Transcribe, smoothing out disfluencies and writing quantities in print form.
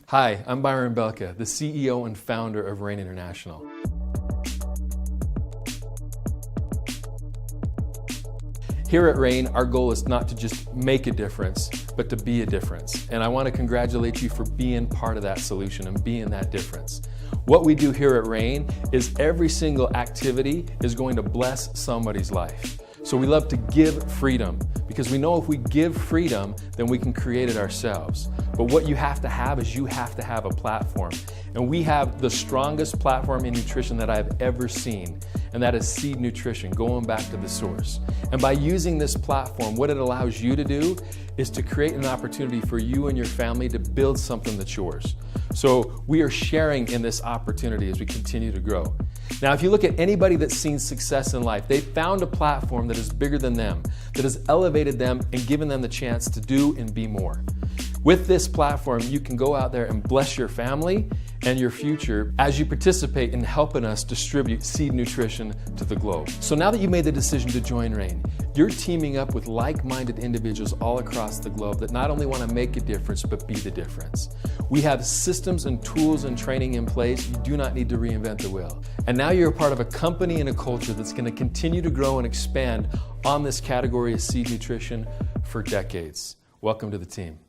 Hi, I'm Bayron Belka, the CEO and founder of Rain International. Here at Rain, our goal is not to just make a difference, but to be a difference. And I want to congratulate you for being part of that solution and being that difference. What we do here at Rain is every single activity is going to bless somebody's life. So we love to give freedom, because we know if we give freedom, then we can create it ourselves. But what you have to have is you have to have a platform. And we have the strongest platform in nutrition that I've ever seen, and that is seed nutrition, going back to the source. And by using this platform, what it allows you to do is to create an opportunity for you and your family to build something that's yours. So we are sharing in this opportunity as we continue to grow. Now, if you look at anybody that's seen success in life, they've found a platform that is bigger than them, that has elevated them and given them the chance to do and be more. With this platform, you can go out there and bless your family and your future as you participate in helping us distribute seed nutrition to the globe. So now that you made the decision to join Rain, you're teaming up with like-minded individuals all across the globe that not only want to make a difference, but be the difference. We have systems and tools and training in place. You do not need to reinvent the wheel. And now you're a part of a company and a culture that's going to continue to grow and expand on this category of seed nutrition for decades. Welcome to the team.